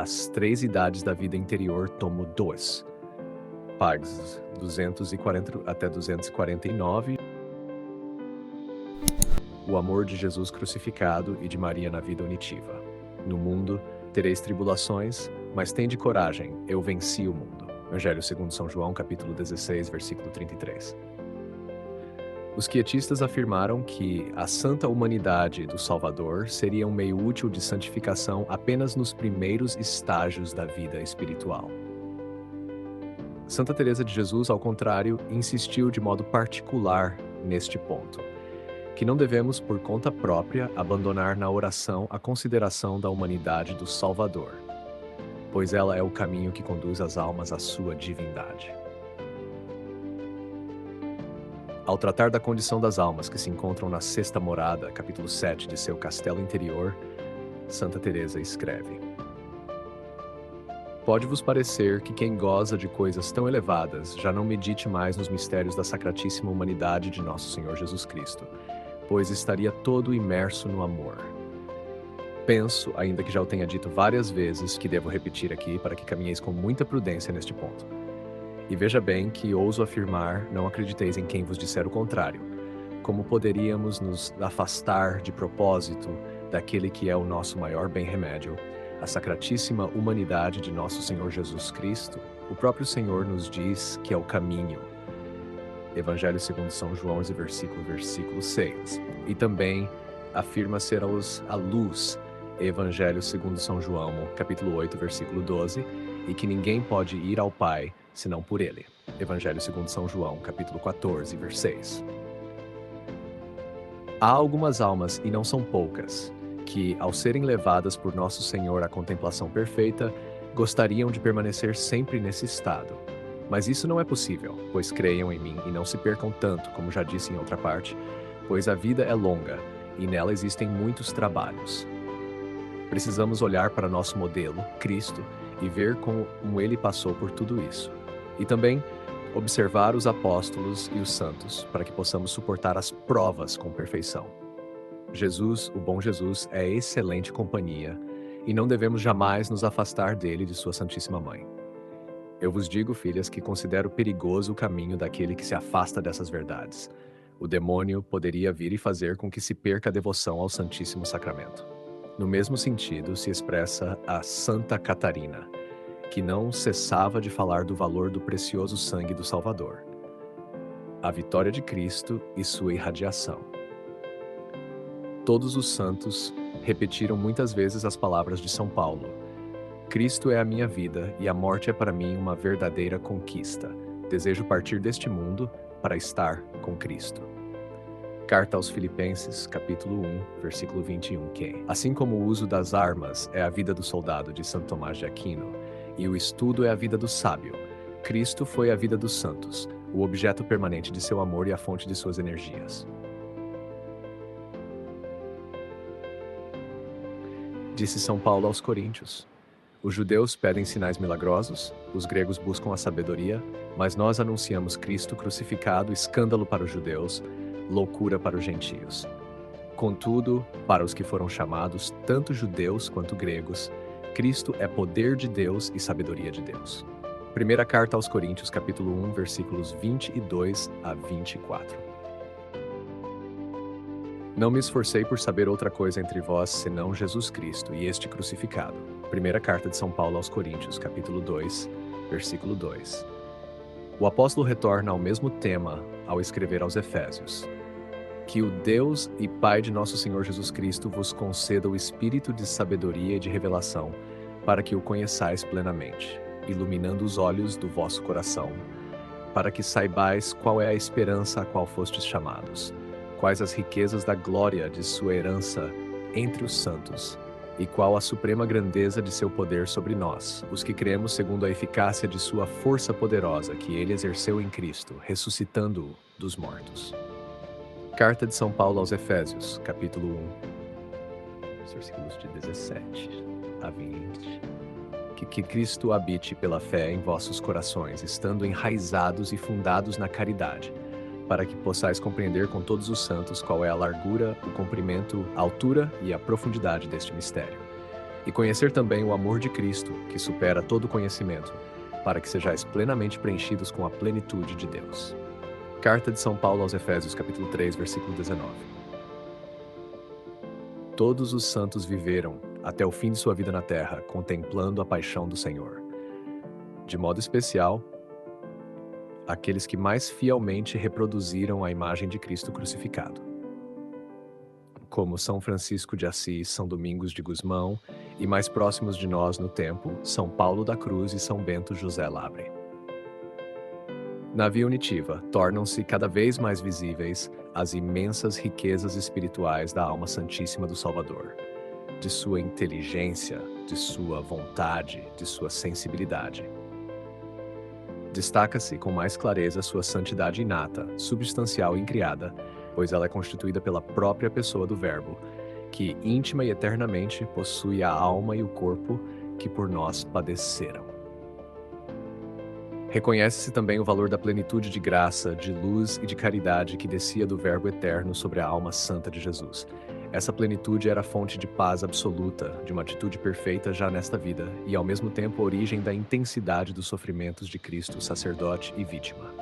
As Três Idades da Vida Interior, tomo 2. Páginas 240 até 249. O amor de Jesus crucificado e de Maria na vida unitiva. No mundo tereis tribulações, mas tende coragem, eu venci o mundo. Evangelho segundo São João, capítulo 16, versículo 33. Os quietistas afirmaram que a santa humanidade do Salvador seria um meio útil de santificação apenas nos primeiros estágios da vida espiritual. Santa Teresa de Jesus, ao contrário, insistiu de modo particular neste ponto, que não devemos, por conta própria, abandonar na oração a consideração da humanidade do Salvador, pois ela é o caminho que conduz as almas à sua divindade. Ao tratar da condição das almas que se encontram na sexta morada, capítulo 7 de seu Castelo Interior, Santa Teresa escreve: Pode-vos parecer que quem goza de coisas tão elevadas já não medite mais nos mistérios da sacratíssima humanidade de nosso Senhor Jesus Cristo, pois estaria todo imerso no amor. Penso, ainda que já o tenha dito várias vezes, que devo repetir aqui para que caminheis com muita prudência neste ponto. E veja bem que ouso afirmar, não acrediteis em quem vos disser o contrário. Como poderíamos nos afastar de propósito daquele que é o nosso maior bem-remédio, a sacratíssima humanidade de nosso Senhor Jesus Cristo? O próprio Senhor nos diz que é o caminho. Evangelho segundo São João, versículo 6. E também afirma ser a luz, Evangelho segundo São João, capítulo 8, versículo 12, e que ninguém pode ir ao Pai senão por ele. Evangelho segundo São João, capítulo 14, versículo 6. Há algumas almas, e não são poucas, que, ao serem levadas por Nosso Senhor à contemplação perfeita, gostariam de permanecer sempre nesse estado. Mas isso não é possível, pois creiam em mim e não se percam tanto, como já disse em outra parte, pois a vida é longa e nela existem muitos trabalhos. Precisamos olhar para nosso modelo, Cristo, e ver como ele passou por tudo isso. E também observar os apóstolos e os santos, para que possamos suportar as provas com perfeição. Jesus, o bom Jesus, é excelente companhia, e não devemos jamais nos afastar dele e de sua Santíssima Mãe. Eu vos digo, filhas, que considero perigoso o caminho daquele que se afasta dessas verdades. O demônio poderia vir e fazer com que se perca a devoção ao Santíssimo Sacramento. No mesmo sentido se expressa a Santa Catarina, que não cessava de falar do valor do precioso sangue do Salvador, a vitória de Cristo e sua irradiação. Todos os santos repetiram muitas vezes as palavras de São Paulo: Cristo é a minha vida e a morte é para mim uma verdadeira conquista. Desejo partir deste mundo para estar com Cristo. Carta aos Filipenses, capítulo 1, versículo 21, que, assim como o uso das armas é a vida do soldado de Santo Tomás de Aquino, e o estudo é a vida do sábio, Cristo foi a vida dos santos, o objeto permanente de seu amor e a fonte de suas energias. Disse São Paulo aos Coríntios: os judeus pedem sinais milagrosos, os gregos buscam a sabedoria, mas nós anunciamos Cristo crucificado, escândalo para os judeus, loucura para os gentios. Contudo, para os que foram chamados, tanto judeus quanto gregos, Cristo é poder de Deus e sabedoria de Deus. Primeira carta aos Coríntios, capítulo 1, versículos 22 a 24. Não me esforcei por saber outra coisa entre vós, senão Jesus Cristo e este crucificado. Primeira carta de São Paulo aos Coríntios, capítulo 2, versículo 2. O apóstolo retorna ao mesmo tema ao escrever aos Efésios: que o Deus e Pai de nosso Senhor Jesus Cristo vos conceda o espírito de sabedoria e de revelação, para que o conheçais plenamente, iluminando os olhos do vosso coração, para que saibais qual é a esperança a qual fostes chamados, quais as riquezas da glória de sua herança entre os santos, e qual a suprema grandeza de seu poder sobre nós, os que cremos segundo a eficácia de sua força poderosa que ele exerceu em Cristo, ressuscitando-o dos mortos. Carta de São Paulo aos Efésios, capítulo 1, versículos de 17 a 20. Que Cristo habite pela fé em vossos corações, estando enraizados e fundados na caridade, para que possais compreender com todos os santos qual é a largura, o comprimento, a altura e a profundidade deste mistério, e conhecer também o amor de Cristo, que supera todo conhecimento, para que sejais plenamente preenchidos com a plenitude de Deus. Carta de São Paulo aos Efésios, capítulo 3, versículo 19. Todos os santos viveram, até o fim de sua vida na terra, contemplando a paixão do Senhor. De modo especial, aqueles que mais fielmente reproduziram a imagem de Cristo crucificado, como São Francisco de Assis, São Domingos de Gusmão e mais próximos de nós no tempo, São Paulo da Cruz e São Bento José Labre. Na via unitiva, tornam-se cada vez mais visíveis as imensas riquezas espirituais da alma santíssima do Salvador, de sua inteligência, de sua vontade, de sua sensibilidade. Destaca-se com mais clareza sua santidade inata, substancial e incriada, pois ela é constituída pela própria pessoa do Verbo, que íntima e eternamente possui a alma e o corpo que por nós padeceram. Reconhece-se também o valor da plenitude de graça, de luz e de caridade que descia do Verbo eterno sobre a alma santa de Jesus. Essa plenitude era fonte de paz absoluta, de uma atitude perfeita já nesta vida, e ao mesmo tempo origem da intensidade dos sofrimentos de Cristo, sacerdote e vítima.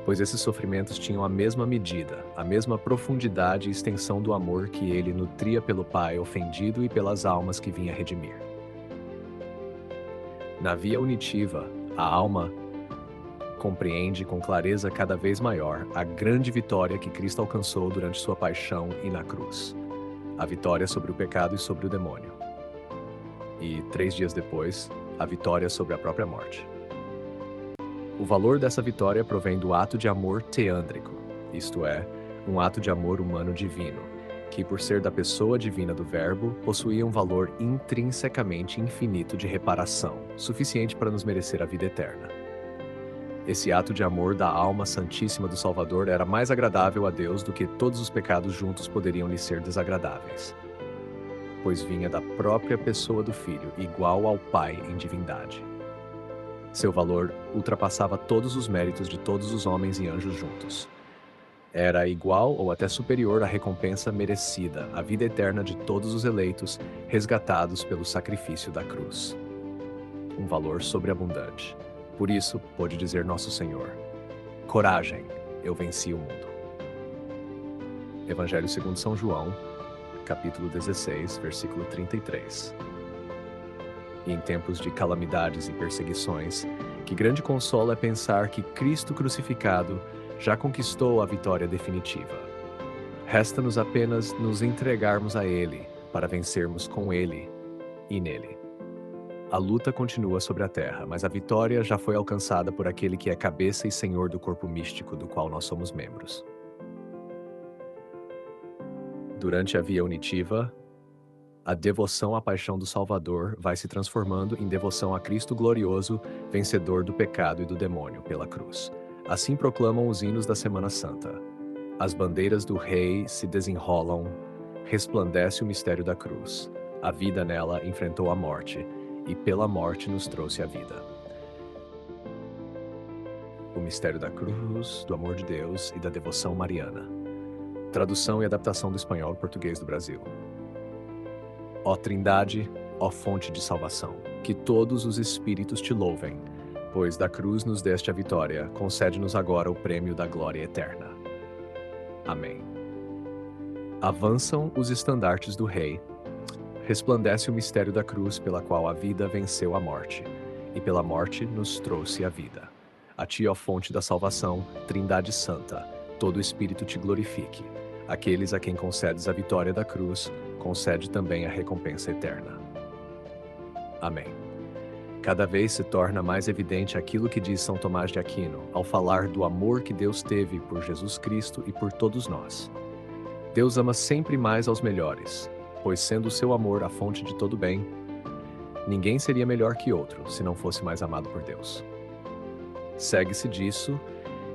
Pois esses sofrimentos tinham a mesma medida, a mesma profundidade e extensão do amor que ele nutria pelo Pai ofendido e pelas almas que vinha redimir. Na via unitiva, a alma compreende com clareza cada vez maior a grande vitória que Cristo alcançou durante sua paixão e na cruz. A vitória sobre o pecado e sobre o demônio. E, 3 dias depois, a vitória sobre a própria morte. O valor dessa vitória provém do ato de amor teândrico, isto é, um ato de amor humano divino, que, por ser da pessoa divina do Verbo, possuía um valor intrinsecamente infinito de reparação, suficiente para nos merecer a vida eterna. Esse ato de amor da alma santíssima do Salvador era mais agradável a Deus do que todos os pecados juntos poderiam lhe ser desagradáveis, pois vinha da própria pessoa do Filho, igual ao Pai em divindade. Seu valor ultrapassava todos os méritos de todos os homens e anjos juntos. Era igual ou até superior à recompensa merecida, a vida eterna de todos os eleitos, resgatados pelo sacrifício da cruz. Um valor sobreabundante. Por isso, pôde dizer nosso Senhor: coragem, eu venci o mundo. Evangelho segundo São João, capítulo 16, versículo 33. E em tempos de calamidades e perseguições, que grande consolo é pensar que Cristo crucificado já conquistou a vitória definitiva. Resta-nos apenas nos entregarmos a Ele, para vencermos com Ele e nele. A luta continua sobre a terra, mas a vitória já foi alcançada por aquele que é cabeça e senhor do corpo místico do qual nós somos membros. Durante a via unitiva, a devoção à paixão do Salvador vai se transformando em devoção a Cristo glorioso, vencedor do pecado e do demônio pela cruz. Assim proclamam os hinos da Semana Santa. As bandeiras do Rei se desenrolam, resplandece o mistério da cruz. A vida nela enfrentou a morte, e pela morte nos trouxe a vida. O mistério da cruz, do amor de Deus e da devoção mariana. Tradução e adaptação do espanhol ao português do Brasil. Ó Trindade, ó fonte de salvação, que todos os espíritos te louvem, pois da cruz nos deste a vitória, concede-nos agora o prêmio da glória eterna. Amém. Avançam os estandartes do Rei, resplandece o mistério da cruz pela qual a vida venceu a morte, e pela morte nos trouxe a vida. A ti, ó fonte da salvação, Trindade Santa, todo espírito te glorifique. Aqueles a quem concedes a vitória da cruz, concede também a recompensa eterna. Amém. Cada vez se torna mais evidente aquilo que diz São Tomás de Aquino, ao falar do amor que Deus teve por Jesus Cristo e por todos nós. Deus ama sempre mais aos melhores, pois sendo o seu amor a fonte de todo bem, ninguém seria melhor que outro se não fosse mais amado por Deus. Segue-se disso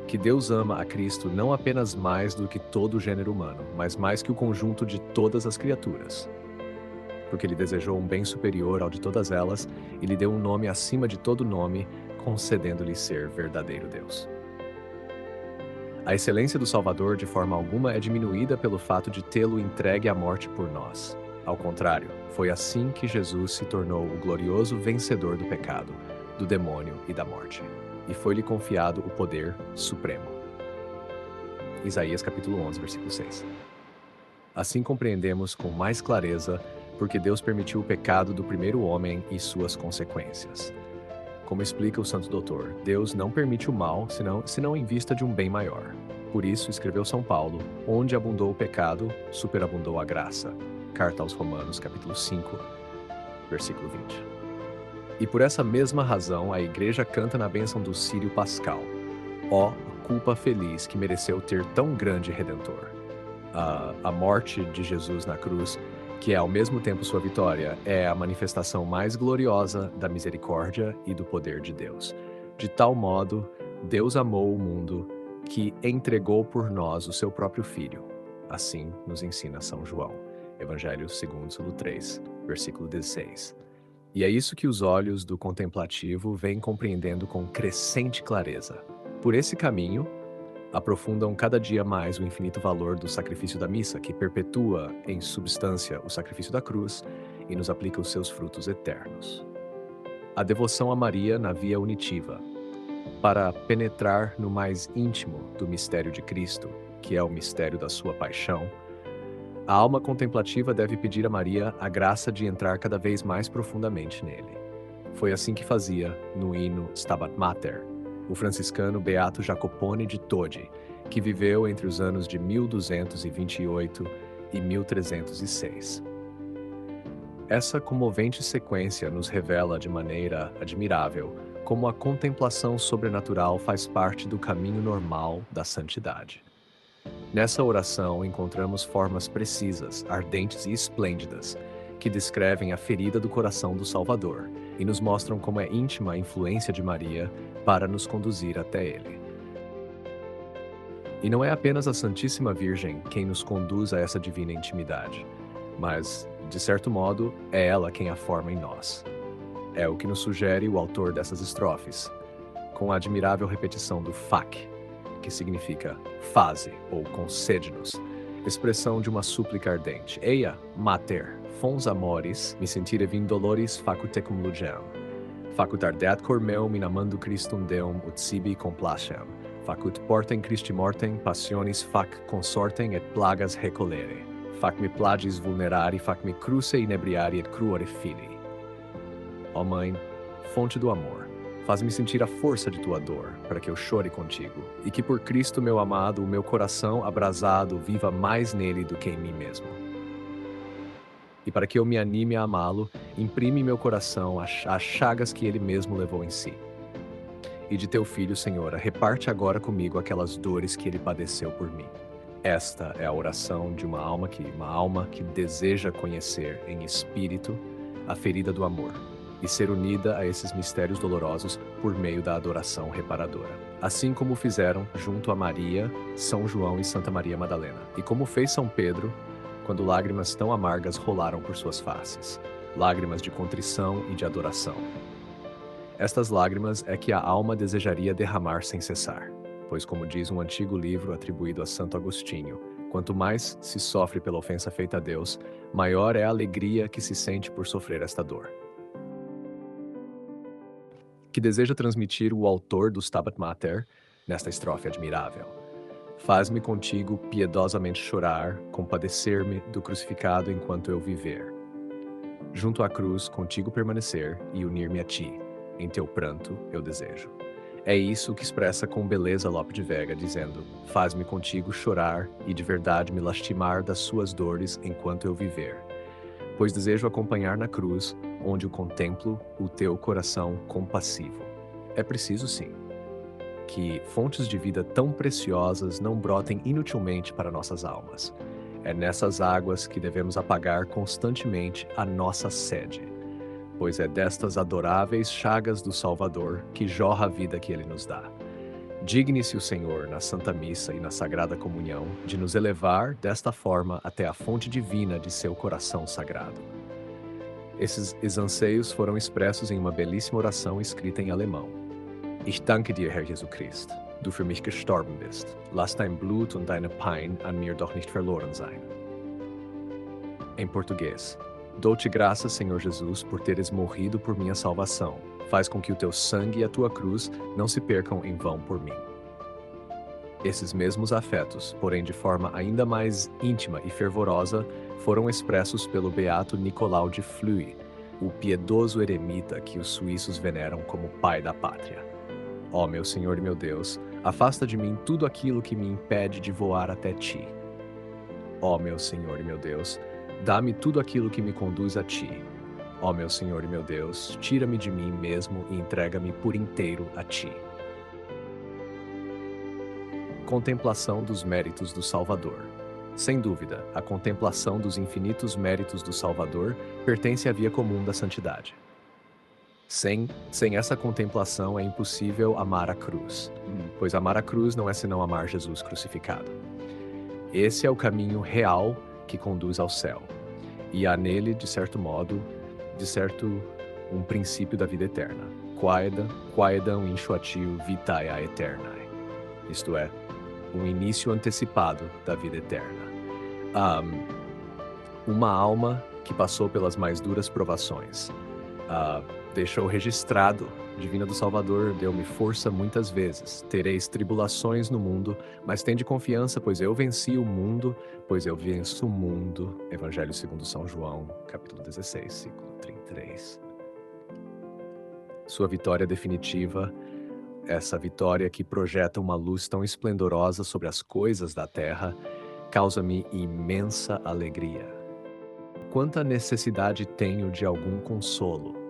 que Deus ama a Cristo não apenas mais do que todo o gênero humano, mas mais que o conjunto de todas as criaturas. Porque ele desejou um bem superior ao de todas elas e lhe deu um nome acima de todo nome, concedendo-lhe ser verdadeiro Deus. A excelência do Salvador de forma alguma é diminuída pelo fato de tê-lo entregue à morte por nós. Ao contrário, foi assim que Jesus se tornou o glorioso vencedor do pecado, do demônio e da morte. E foi-lhe confiado o poder supremo. Isaías capítulo 11, versículo 6. Assim compreendemos com mais clareza porque Deus permitiu o pecado do primeiro homem e suas consequências. Como explica o Santo Doutor, Deus não permite o mal, senão em vista de um bem maior. Por isso, escreveu São Paulo, onde abundou o pecado, superabundou a graça. Carta aos Romanos, capítulo 5, versículo 20. E por essa mesma razão, a Igreja canta na bênção do Círio Pascal: ó, culpa feliz que mereceu ter tão grande Redentor. A morte de Jesus na cruz, que é ao mesmo tempo sua vitória, é a manifestação mais gloriosa da misericórdia e do poder de Deus. De tal modo, Deus amou o mundo que entregou por nós o seu próprio Filho. Assim nos ensina São João. Evangelho segundo 3, versículo 16. E é isso que os olhos do contemplativo vêm compreendendo com crescente clareza. Por esse caminho, aprofundam cada dia mais o infinito valor do sacrifício da missa, que perpetua, em substância, o sacrifício da cruz e nos aplica os seus frutos eternos. A devoção a Maria na via unitiva, para penetrar no mais íntimo do mistério de Cristo, que é o mistério da sua paixão, a alma contemplativa deve pedir a Maria a graça de entrar cada vez mais profundamente nele. Foi assim que fazia, no hino Stabat Mater, o franciscano Beato Jacopone de Todi, que viveu entre os anos de 1228 e 1306. Essa comovente sequência nos revela de maneira admirável como a contemplação sobrenatural faz parte do caminho normal da santidade. Nessa oração encontramos formas precisas, ardentes e esplêndidas, que descrevem a ferida do coração do Salvador e nos mostram como é íntima a influência de Maria para nos conduzir até Ele. E não é apenas a Santíssima Virgem quem nos conduz a essa divina intimidade, mas, de certo modo, é ela quem a forma em nós. É o que nos sugere o autor dessas estrofes, com a admirável repetição do fac, que significa faze ou concede-nos, expressão de uma súplica ardente. Eia, mater, fons amoris, mi sentire vin doloris facutecum lugem. Facut ardeat cor meum in amando Christum Deum ut sibi complacem. Facut portem Christi mortem passionis fac consortem et plagas recolere. Fac me plagis vulnerari, fac me cruce inebriari et cruore fili. Ó Mãe, fonte do amor, faz-me sentir a força de tua dor, para que eu chore contigo, e que por Cristo meu amado, o meu coração abrasado viva mais nele do que em mim mesmo. E para que eu me anime a amá-lo, imprime em meu coração as chagas que ele mesmo levou em si. E de teu Filho, Senhora, reparte agora comigo aquelas dores que ele padeceu por mim. Esta é a oração de uma alma que deseja conhecer em espírito a ferida do amor e ser unida a esses mistérios dolorosos por meio da adoração reparadora. Assim como fizeram junto a Maria, São João e Santa Maria Madalena. E como fez São Pedro, quando lágrimas tão amargas rolaram por suas faces, lágrimas de contrição e de adoração. Estas lágrimas é que a alma desejaria derramar sem cessar, pois como diz um antigo livro atribuído a Santo Agostinho, quanto mais se sofre pela ofensa feita a Deus, maior é a alegria que se sente por sofrer esta dor. Que deseja transmitir o autor do Stabat Mater nesta estrofe admirável. Faz-me contigo piedosamente chorar, compadecer-me do crucificado enquanto eu viver. Junto à cruz, contigo permanecer e unir-me a ti. Em teu pranto eu desejo. É isso que expressa com beleza Lope de Vega, dizendo: faz-me contigo chorar e de verdade me lastimar das suas dores enquanto eu viver. Pois desejo acompanhar na cruz, onde o contemplo, o teu coração compassivo. É preciso, sim, que fontes de vida tão preciosas não brotem inutilmente para nossas almas. É nessas águas que devemos apagar constantemente a nossa sede, pois é destas adoráveis chagas do Salvador que jorra a vida que Ele nos dá. Digne-se o Senhor, na Santa Missa e na Sagrada Comunhão, de nos elevar desta forma até a fonte divina de seu coração sagrado. Esses anseios foram expressos em uma belíssima oração escrita em alemão. Ich danke dir, Herr Jesu Christ, du für mich gestorben bist. Lass dein Blut und deine Pein an mir doch nicht verloren sein. Em português: Dou-te graças, Senhor Jesus, por teres morrido por minha salvação. Faz com que o teu sangue e a tua cruz não se percam em vão por mim. Esses mesmos afetos, porém de forma ainda mais íntima e fervorosa, foram expressos pelo beato Nicolau de Flue, o piedoso eremita que os suíços veneram como pai da pátria. Ó meu Senhor e meu Deus, afasta de mim tudo aquilo que me impede de voar até ti. Ó meu Senhor e meu Deus, dá-me tudo aquilo que me conduz a ti. Ó meu Senhor e meu Deus, tira-me de mim mesmo e entrega-me por inteiro a ti. Contemplação dos méritos do Salvador. Sem dúvida, a contemplação dos infinitos méritos do Salvador pertence à via comum da santidade. Sem essa contemplação é impossível amar a cruz, pois amar a cruz não é senão amar Jesus crucificado. Esse é o caminho real que conduz ao céu, e há nele, de certo, um princípio da vida eterna. Quaedam inchoatio vitae aeternae. Isto é, um início antecipado da vida eterna. Uma alma que passou pelas mais duras provações. Deixou registrado: Divina do Salvador, deu-me força muitas vezes. Tereis tribulações no mundo, mas tende confiança, pois eu venci o mundo, pois eu venço o mundo. Evangelho segundo São João, capítulo 16, versículo 33. Sua vitória definitiva, essa vitória que projeta uma luz tão esplendorosa sobre as coisas da terra, causa-me imensa alegria. Quanta necessidade tenho de algum consolo!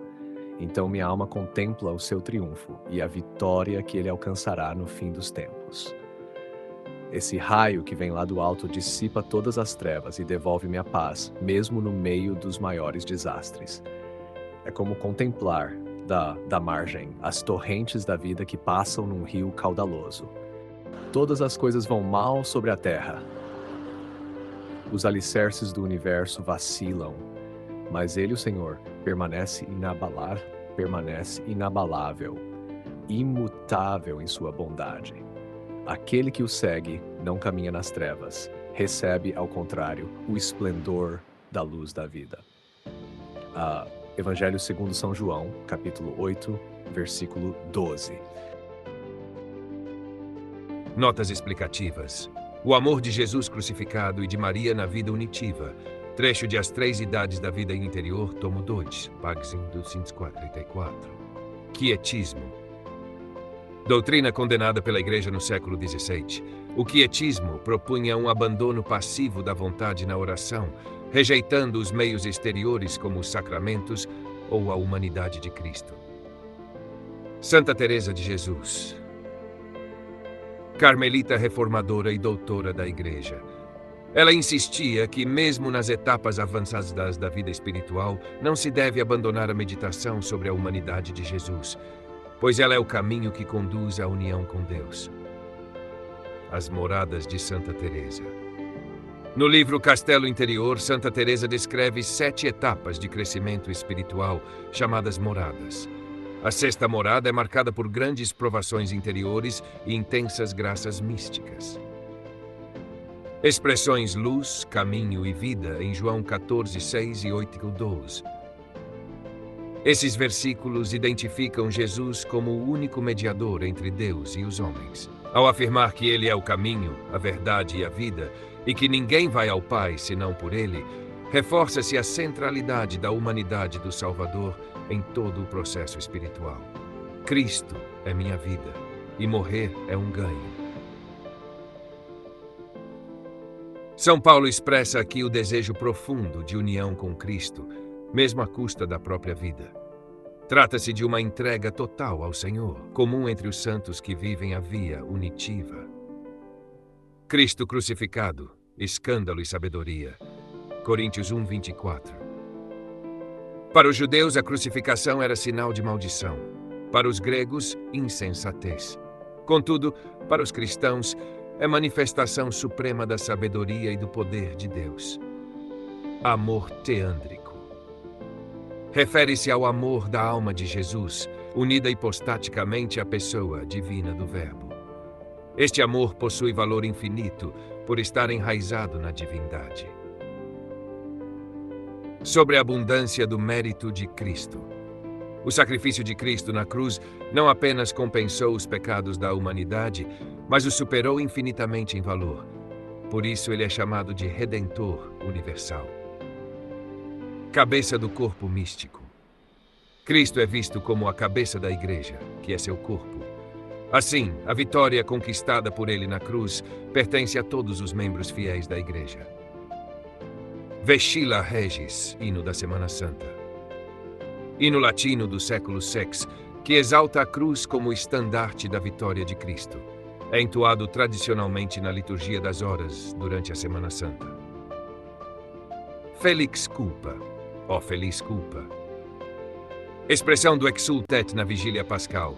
Então minha alma contempla o seu triunfo e a vitória que ele alcançará no fim dos tempos. Esse raio que vem lá do alto dissipa todas as trevas e devolve-me a paz, mesmo no meio dos maiores desastres. É como contemplar da margem as torrentes da vida que passam num rio caudaloso. Todas as coisas vão mal sobre a terra. Os alicerces do universo vacilam, mas ele, o Senhor, permanece inabalável, imutável em sua bondade. Aquele que o segue não caminha nas trevas, recebe, ao contrário, o esplendor da luz da vida. Evangelho segundo São João, capítulo 8, versículo 12. Notas explicativas. O amor de Jesus crucificado e de Maria na vida unitiva. Trecho de As Três Idades da Vida Interior, tomo 2, página 234. Quietismo. Doutrina condenada pela Igreja no século XVII. O quietismo propunha um abandono passivo da vontade na oração, rejeitando os meios exteriores como os sacramentos ou a humanidade de Cristo. Santa Teresa de Jesus. Carmelita reformadora e doutora da Igreja. Ela insistia que, mesmo nas etapas avançadas da vida espiritual, não se deve abandonar a meditação sobre a humanidade de Jesus, pois ela é o caminho que conduz à união com Deus. As moradas de Santa Teresa. No livro Castelo Interior, Santa Teresa descreve 7 etapas de crescimento espiritual, chamadas moradas. A 6ª morada é marcada por grandes provações interiores e intensas graças místicas. Expressões luz, caminho e vida em João 14, 6 e 8, 12. Esses versículos identificam Jesus como o único mediador entre Deus e os homens. Ao afirmar que ele é o caminho, a verdade e a vida, e que ninguém vai ao Pai senão por ele, reforça-se a centralidade da humanidade do Salvador em todo o processo espiritual. Cristo é minha vida, e morrer é um ganho. São Paulo expressa aqui o desejo profundo de união com Cristo, mesmo à custa da própria vida. Trata-se de uma entrega total ao Senhor, comum entre os santos que vivem a via unitiva. Cristo crucificado, escândalo e sabedoria. Coríntios 1, 24. Para os judeus, a crucificação era sinal de maldição. Para os gregos, insensatez. Contudo, para os cristãos, é manifestação suprema da sabedoria e do poder de Deus. Amor teândrico. Refere-se ao amor da alma de Jesus, unida hipostaticamente à pessoa divina do Verbo. Este amor possui valor infinito por estar enraizado na divindade. sobre a abundância do mérito de Cristo. O sacrifício de Cristo na cruz não apenas compensou os pecados da humanidade, mas os superou infinitamente em valor. Por isso ele é chamado de Redentor Universal. Cabeça do corpo místico. Cristo é visto como a cabeça da igreja, que é seu corpo. Assim, a vitória conquistada por ele na cruz pertence a todos os membros fiéis da igreja. Vestila Regis, hino da Semana Santa. Hino latino do século VI, que exalta a cruz como estandarte da vitória de Cristo. É entoado tradicionalmente na liturgia das horas durante a Semana Santa. Felix culpa, ó feliz culpa. Expressão do Exsultet na vigília pascal.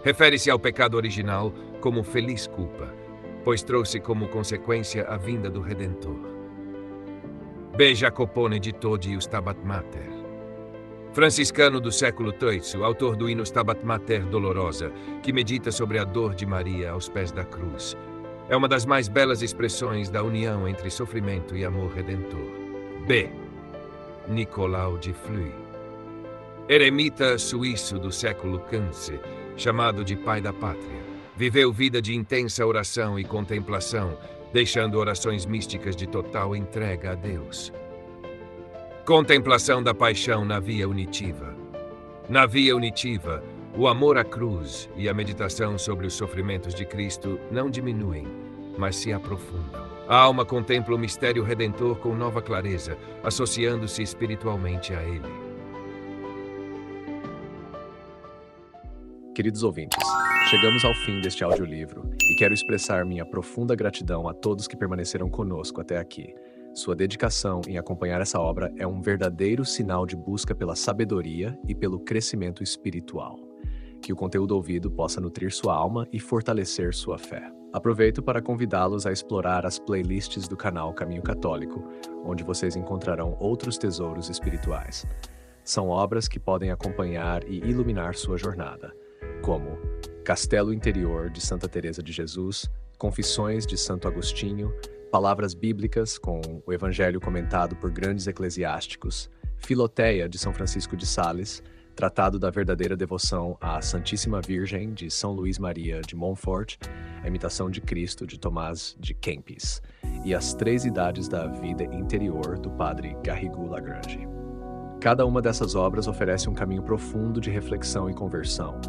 Refere-se ao pecado original como feliz culpa, pois trouxe como consequência a vinda do Redentor. B. Jacopone de Todi o Stabat Mater. Franciscano do século III, autor do hino Stabat Mater Dolorosa, que medita sobre a dor de Maria aos pés da cruz. É uma das mais belas expressões da união entre sofrimento e amor redentor. B. Nicolau de Fleury. Eremita suíço do século XV, chamado de pai da pátria. Viveu vida de intensa oração e contemplação, deixando orações místicas de total entrega a Deus. Contemplação da paixão na via unitiva. Na via unitiva, o amor à cruz e a meditação sobre os sofrimentos de Cristo não diminuem, mas se aprofundam. A alma contempla o mistério redentor com nova clareza, associando-se espiritualmente a ele. Queridos ouvintes, chegamos ao fim deste audiolivro e quero expressar minha profunda gratidão a todos que permaneceram conosco até aqui. Sua dedicação em acompanhar essa obra é um verdadeiro sinal de busca pela sabedoria e pelo crescimento espiritual. Que o conteúdo ouvido possa nutrir sua alma e fortalecer sua fé. Aproveito para convidá-los a explorar as playlists do canal Caminho Católico, onde vocês encontrarão outros tesouros espirituais. São obras que podem acompanhar e iluminar sua jornada, como Castelo Interior de Santa Teresa de Jesus, Confissões de Santo Agostinho, Palavras Bíblicas com o Evangelho comentado por grandes eclesiásticos, Filoteia de São Francisco de Sales, Tratado da Verdadeira Devoção à Santíssima Virgem de São Luís Maria de Montfort, A Imitação de Cristo de Tomás de Kempis e As Três Idades da Vida Interior do Padre Garrigou Lagrange. Cada uma dessas obras oferece um caminho profundo de reflexão e conversão,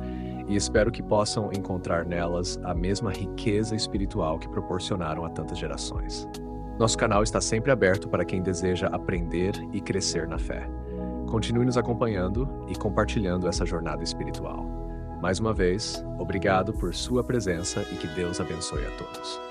e espero que possam encontrar nelas a mesma riqueza espiritual que proporcionaram a tantas gerações. Nosso canal está sempre aberto para quem deseja aprender e crescer na fé. Continue nos acompanhando e compartilhando essa jornada espiritual. Mais uma vez, obrigado por sua presença e que Deus abençoe a todos.